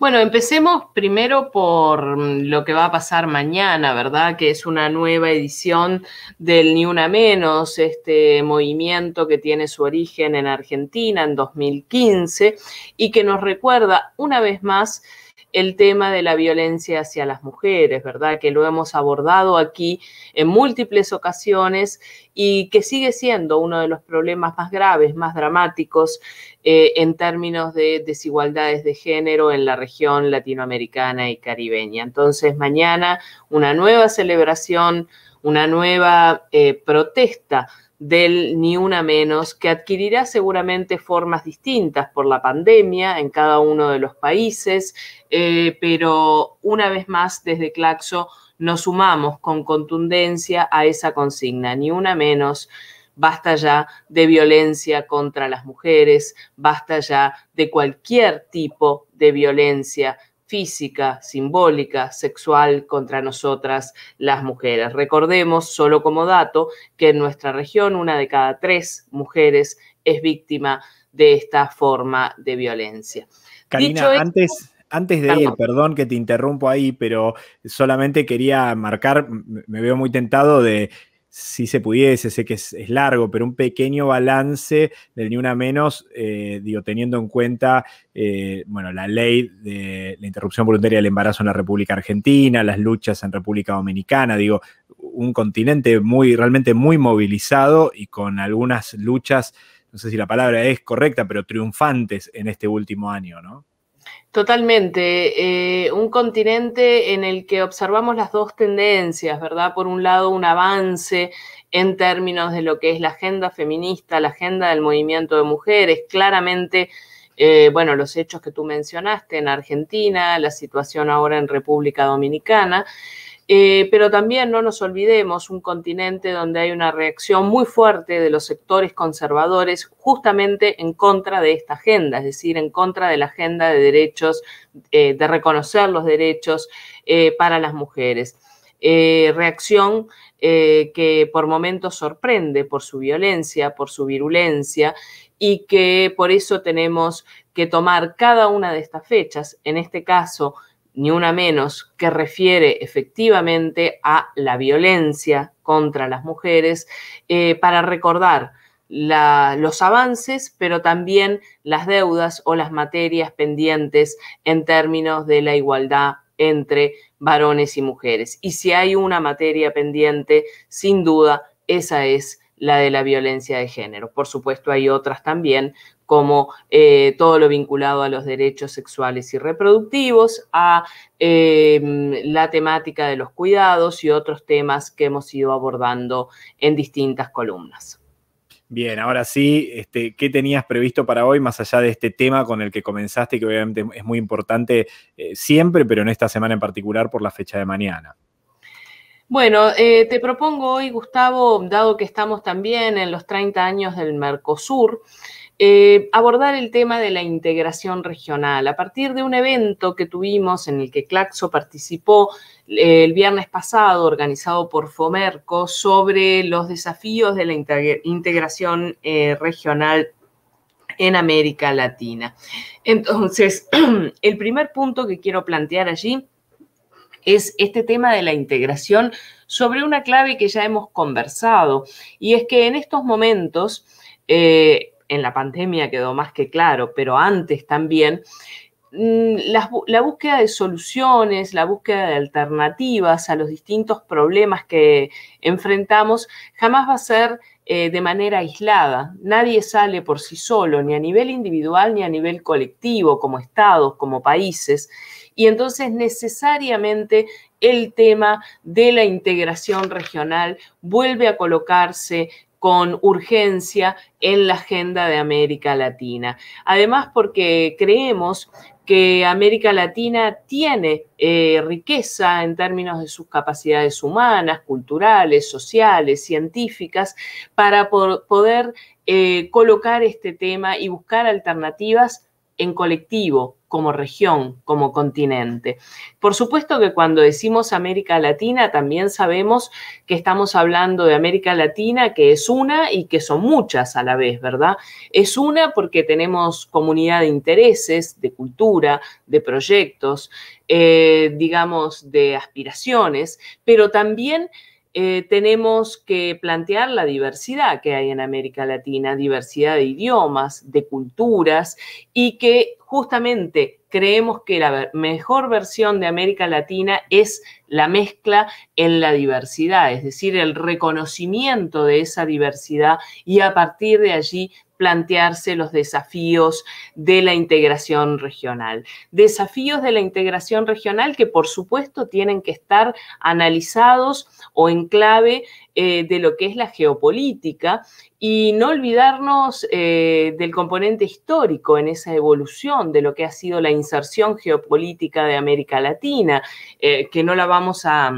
Bueno, empecemos primero por lo que va a pasar mañana, ¿verdad? Que es una nueva edición del Ni Una Menos, este movimiento que tiene su origen en Argentina en 2015 y que nos recuerda una vez más el tema de la violencia hacia las mujeres, ¿verdad? Que lo hemos abordado aquí en múltiples ocasiones y que sigue siendo uno de los problemas más graves, más dramáticos en términos de desigualdades de género en la región latinoamericana y caribeña. Entonces, mañana una nueva celebración, una nueva protesta del Ni Una Menos, que adquirirá seguramente formas distintas por la pandemia en cada uno de los países, pero una vez más desde Claxo nos sumamos con contundencia a esa consigna, Ni Una Menos. Basta ya de violencia contra las mujeres, basta ya de cualquier tipo de violencia física, simbólica, sexual contra nosotras las mujeres. Recordemos, solo como dato, que en nuestra región 1 de cada 3 mujeres es víctima de esta forma de violencia. Karina, antes de ir, perdón que te interrumpo ahí, pero solamente quería marcar, me veo muy tentado de, si se pudiese, sé que es largo, pero un pequeño balance del Ni Una Menos, digo, teniendo en cuenta, bueno, la ley de la interrupción voluntaria del embarazo en la República Argentina, las luchas en República Dominicana, digo, un continente realmente muy movilizado y con algunas luchas, no sé si la palabra es correcta, pero triunfantes en este último año, ¿no? Totalmente, un continente en el que observamos las dos tendencias, ¿verdad? Por un lado, un avance en términos de lo que es la agenda feminista, la agenda del movimiento de mujeres, claramente, bueno, los hechos que tú mencionaste en Argentina, la situación ahora en República Dominicana, pero también no nos olvidemos un continente donde hay una reacción muy fuerte de los sectores conservadores justamente en contra de esta agenda, es decir, en contra de la agenda de derechos, de reconocer los derechos para las mujeres. Reacción que por momentos sorprende por su violencia, por su virulencia y que por eso tenemos que tomar cada una de estas fechas, en este caso, Ni Una Menos, que refiere efectivamente a la violencia contra las mujeres, para recordar los avances, pero también las deudas o las materias pendientes en términos de la igualdad entre varones y mujeres. Y si hay una materia pendiente, sin duda, esa es la de la violencia de género. Por supuesto, hay otras también, como todo lo vinculado a los derechos sexuales y reproductivos, a la temática de los cuidados y otros temas que hemos ido abordando en distintas columnas. Bien, ahora sí, ¿qué tenías previsto para hoy, más allá de este tema con el que comenzaste, que obviamente es muy importante siempre, pero en esta semana en particular por la fecha de mañana? Bueno, te propongo hoy, Gustavo, dado que estamos también en los 30 años del Mercosur, abordar el tema de la integración regional a partir de un evento que tuvimos en el que Claxo participó el viernes pasado, organizado por Fomerco, sobre los desafíos de la integración regional en América Latina. Entonces, el primer punto que quiero plantear allí es este tema de la integración sobre una clave que ya hemos conversado, y es que en estos momentos, en la pandemia quedó más que claro, pero antes también, la búsqueda de soluciones, la búsqueda de alternativas a los distintos problemas que enfrentamos jamás va a ser de manera aislada. Nadie sale por sí solo, ni a nivel individual ni a nivel colectivo, como estados, como países. Y entonces necesariamente el tema de la integración regional vuelve a colocarse con urgencia en la agenda de América Latina. Además, porque creemos que América Latina tiene riqueza en términos de sus capacidades humanas, culturales, sociales, científicas, para poder colocar este tema y buscar alternativas en colectivo, como región, como continente. Por supuesto que cuando decimos América Latina también sabemos que estamos hablando de América Latina, que es una y que son muchas a la vez, ¿verdad? Es una porque tenemos comunidad de intereses, de cultura, de proyectos, digamos, de aspiraciones, pero también tenemos que plantear la diversidad que hay en América Latina, diversidad de idiomas, de culturas, y que justamente creemos que la mejor versión de América Latina es la mezcla en la diversidad, es decir, el reconocimiento de esa diversidad y a partir de allí plantearse los desafíos de la integración regional. Desafíos de la integración regional que, por supuesto, tienen que estar analizados o en clave de lo que es la geopolítica y no olvidarnos del componente histórico en esa evolución de lo que ha sido la inserción geopolítica de América Latina, que no la vamos a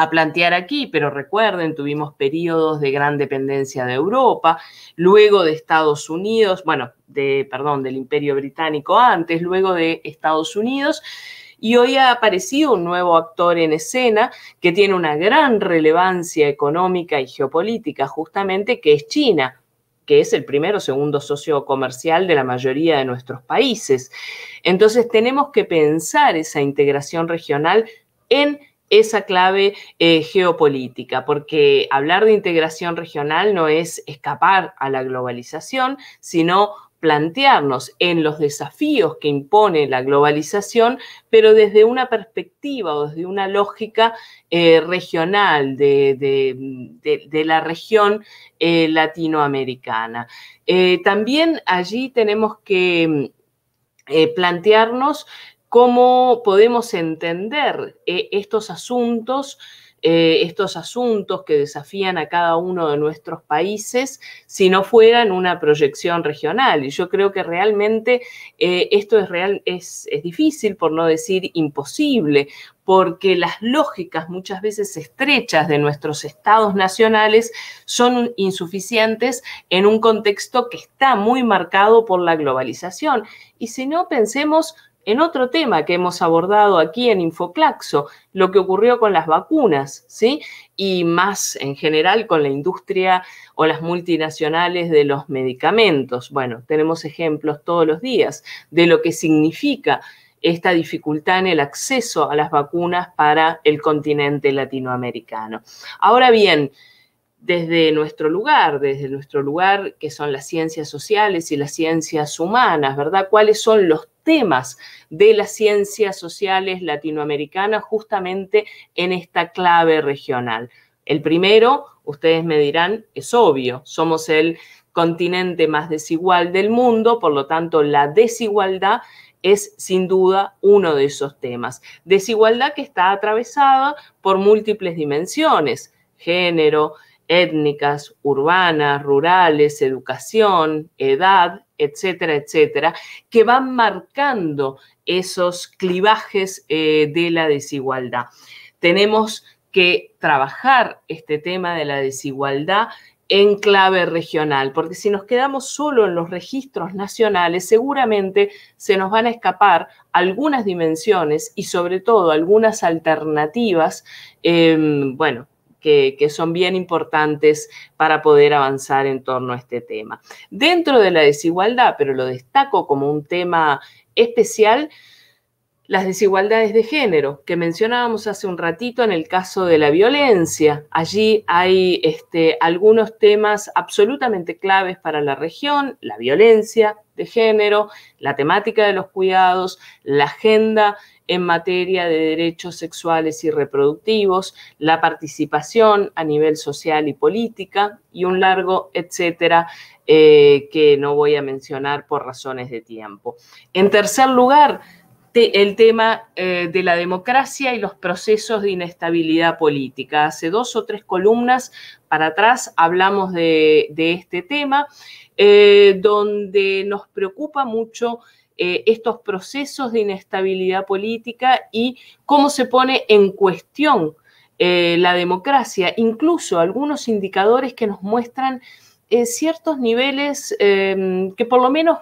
plantear aquí, pero recuerden, tuvimos periodos de gran dependencia de Europa, luego de Estados Unidos, bueno, del Imperio Británico antes, luego de Estados Unidos, y hoy ha aparecido un nuevo actor en escena que tiene una gran relevancia económica y geopolítica, justamente, que es China, que es el primero o segundo socio comercial de la mayoría de nuestros países. Entonces, tenemos que pensar esa integración regional en esa clave geopolítica, porque hablar de integración regional no es escapar a la globalización, sino plantearnos en los desafíos que impone la globalización, pero desde una perspectiva o desde una lógica regional de la región latinoamericana. También allí tenemos que plantearnos cómo podemos entender estos asuntos que desafían a cada uno de nuestros países si no fueran una proyección regional. Y yo creo que realmente esto es difícil, por no decir imposible, porque las lógicas muchas veces estrechas de nuestros estados nacionales son insuficientes en un contexto que está muy marcado por la globalización. Y si no, pensemos en otro tema que hemos abordado aquí en Infoclaxo, lo que ocurrió con las vacunas, ¿sí? Y más en general con la industria o las multinacionales de los medicamentos. Bueno, tenemos ejemplos todos los días de lo que significa esta dificultad en el acceso a las vacunas para el continente latinoamericano. Ahora bien, desde nuestro lugar que son las ciencias sociales y las ciencias humanas, ¿verdad? ¿Cuáles son los temas de las ciencias sociales latinoamericanas justamente en esta clave regional? El primero, ustedes me dirán, es obvio, somos el continente más desigual del mundo, por lo tanto, la desigualdad es sin duda uno de esos temas. Desigualdad que está atravesada por múltiples dimensiones: género, étnicas, urbanas, rurales, educación, edad, etcétera, etcétera, que van marcando esos clivajes de la desigualdad. Tenemos que trabajar este tema de la desigualdad en clave regional, porque si nos quedamos solo en los registros nacionales, seguramente se nos van a escapar algunas dimensiones y sobre todo algunas alternativas, que son bien importantes para poder avanzar en torno a este tema. Dentro de la desigualdad, pero lo destaco como un tema especial, las desigualdades de género, que mencionábamos hace un ratito en el caso de la violencia. Allí hay algunos temas absolutamente claves para la región: la violencia de género, la temática de los cuidados, la agenda en materia de derechos sexuales y reproductivos, la participación a nivel social y política, y un largo etcétera que no voy a mencionar por razones de tiempo. En tercer lugar, el tema de la democracia y los procesos de inestabilidad política. Hace 2 o 3 columnas para atrás hablamos de este tema, donde nos preocupa mucho estos procesos de inestabilidad política y cómo se pone en cuestión la democracia, incluso algunos indicadores que nos muestran ciertos niveles que por lo menos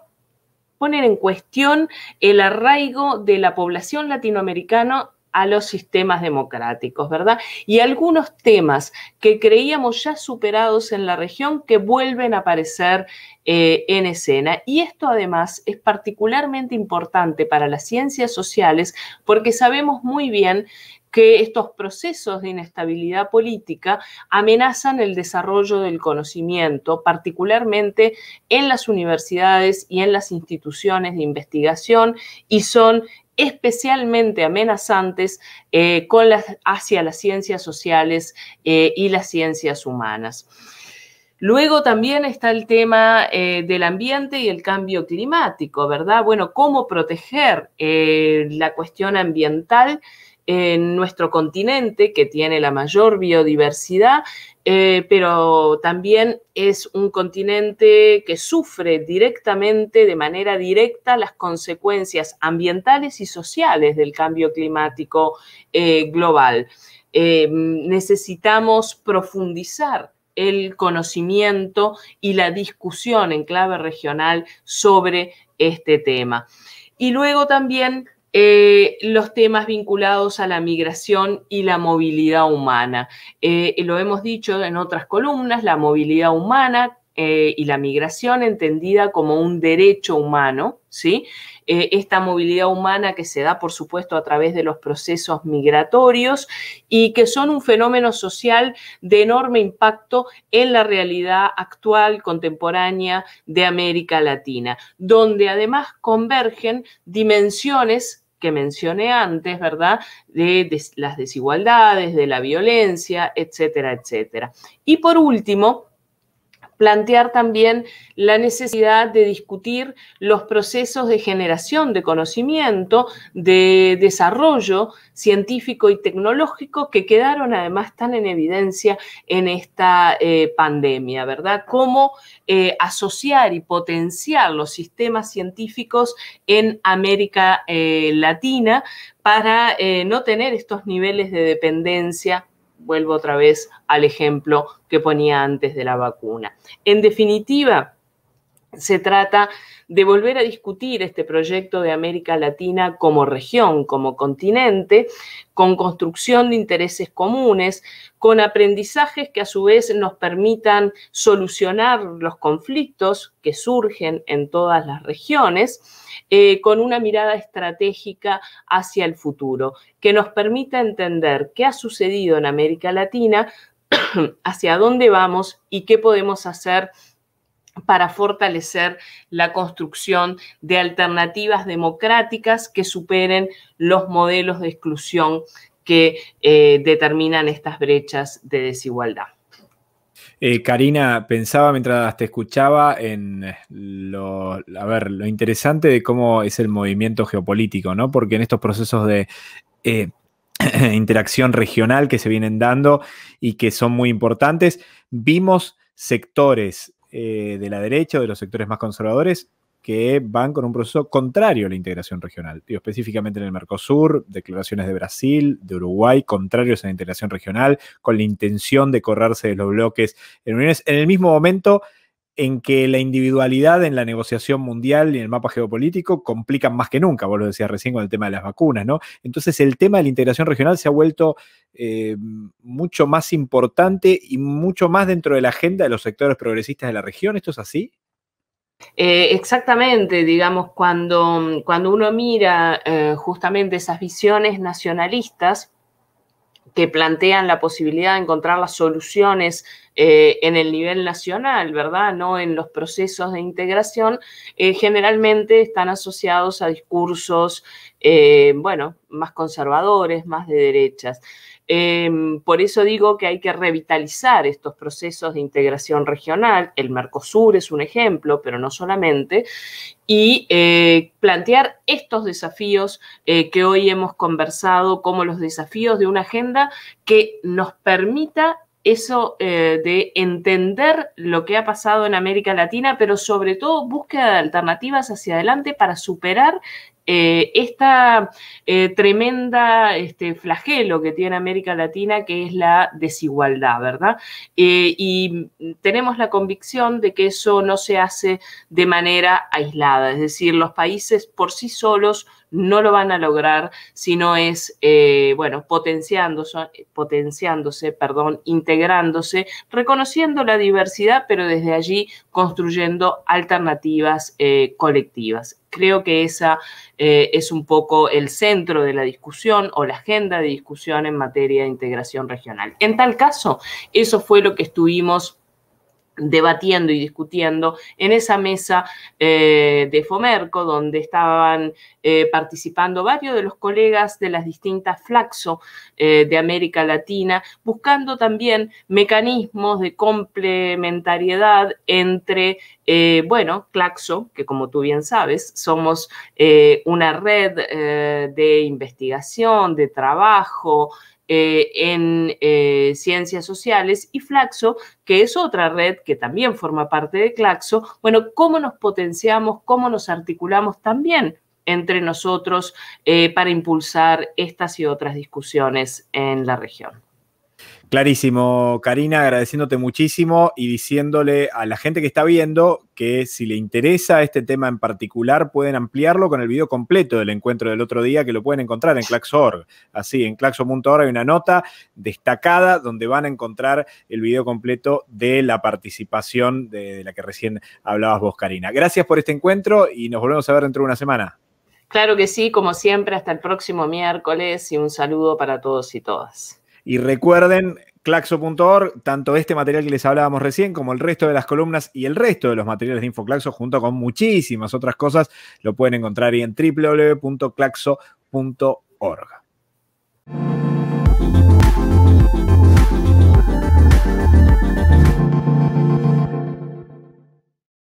ponen en cuestión el arraigo de la población latinoamericana a los sistemas democráticos, ¿verdad? Y algunos temas que creíamos ya superados en la región que vuelven a aparecer en escena. Y esto además es particularmente importante para las ciencias sociales porque sabemos muy bien que estos procesos de inestabilidad política amenazan el desarrollo del conocimiento, particularmente en las universidades y en las instituciones de investigación, y son especialmente amenazantes hacia las ciencias sociales y las ciencias humanas. Luego también está el tema del ambiente y el cambio climático, ¿verdad? Bueno, cómo proteger la cuestión ambiental en nuestro continente, que tiene la mayor biodiversidad, pero también es un continente que sufre directamente, de manera directa, las consecuencias ambientales y sociales del cambio climático global. Necesitamos profundizar el conocimiento y la discusión en clave regional sobre este tema. Y luego también los temas vinculados a la migración y la movilidad humana. Lo hemos dicho en otras columnas, la movilidad humana y la migración entendida como un derecho humano, ¿sí? Esta movilidad humana que se da, por supuesto, a través de los procesos migratorios y que son un fenómeno social de enorme impacto en la realidad actual, contemporánea de América Latina, donde además convergen dimensiones que mencioné antes, ¿verdad? De las desigualdades, de la violencia, etcétera, etcétera. Y por último, plantear también la necesidad de discutir los procesos de generación de conocimiento, de desarrollo científico y tecnológico que quedaron además tan en evidencia en esta pandemia, ¿verdad? Cómo asociar y potenciar los sistemas científicos en América Latina para no tener estos niveles de dependencia. Vuelvo otra vez al ejemplo que ponía antes de la vacuna. En definitiva, se trata de volver a discutir este proyecto de América Latina como región, como continente, con construcción de intereses comunes, con aprendizajes que a su vez nos permitan solucionar los conflictos que surgen en todas las regiones, con una mirada estratégica hacia el futuro, que nos permita entender qué ha sucedido en América Latina, hacia dónde vamos y qué podemos hacer para fortalecer la construcción de alternativas democráticas que superen los modelos de exclusión que determinan estas brechas de desigualdad. Karina, pensaba mientras te escuchaba en lo interesante de cómo es el movimiento geopolítico, ¿no? Porque en estos procesos de interacción regional que se vienen dando y que son muy importantes, vimos sectores de la derecha o de los sectores más conservadores que van con un proceso contrario a la integración regional. Digo, específicamente en el Mercosur, declaraciones de Brasil, de Uruguay, contrarios a la integración regional, con la intención de correrse de los bloques en uniones, en el mismo momento en que la individualidad en la negociación mundial y en el mapa geopolítico complican más que nunca. Vos lo decías recién con el tema de las vacunas, ¿no? Entonces el tema de la integración regional se ha vuelto mucho más importante y mucho más dentro de la agenda de los sectores progresistas de la región. ¿Esto es así? Exactamente, digamos, cuando uno mira justamente esas visiones nacionalistas que plantean la posibilidad de encontrar las soluciones en el nivel nacional, ¿verdad? No en los procesos de integración, generalmente están asociados a discursos, bueno, más conservadores, más de derechas. Por eso digo que hay que revitalizar estos procesos de integración regional. El Mercosur es un ejemplo, pero no solamente, y plantear estos desafíos que hoy hemos conversado como los desafíos de una agenda que nos permita eso de entender lo que ha pasado en América Latina, pero sobre todo búsqueda de alternativas hacia adelante para superar esta tremenda flagelo que tiene América Latina, que es la desigualdad, ¿verdad? Y tenemos la convicción de que eso no se hace de manera aislada, es decir, los países por sí solos no lo van a lograr si no es, potenciándose, integrándose, reconociendo la diversidad, pero desde allí construyendo alternativas colectivas. Creo que esa es un poco el centro de la discusión o la agenda de discusión en materia de integración regional. En tal caso, eso fue lo que estuvimos debatiendo y discutiendo en esa mesa de Fomerco, donde estaban participando varios de los colegas de las distintas Flaxo de América Latina, buscando también mecanismos de complementariedad entre, Claxo, que como tú bien sabes, somos una red de investigación, de trabajo, en ciencias sociales, y Flaxo, que es otra red que también forma parte de Claxo. Bueno, cómo nos potenciamos, cómo nos articulamos también entre nosotros para impulsar estas y otras discusiones en la región. Clarísimo, Karina, agradeciéndote muchísimo y diciéndole a la gente que está viendo que si le interesa este tema en particular pueden ampliarlo con el video completo del encuentro del otro día, que lo pueden encontrar en Claxo.org. Así, en Claxo.org hay una nota destacada donde van a encontrar el video completo de la participación de la que recién hablabas vos, Karina. Gracias por este encuentro y nos volvemos a ver dentro de una semana. Claro que sí, como siempre, hasta el próximo miércoles y un saludo para todos y todas. Y recuerden, Claxo.org, tanto este material que les hablábamos recién como el resto de las columnas y el resto de los materiales de InfoClaxo, junto con muchísimas otras cosas, lo pueden encontrar ahí en www.claxo.org.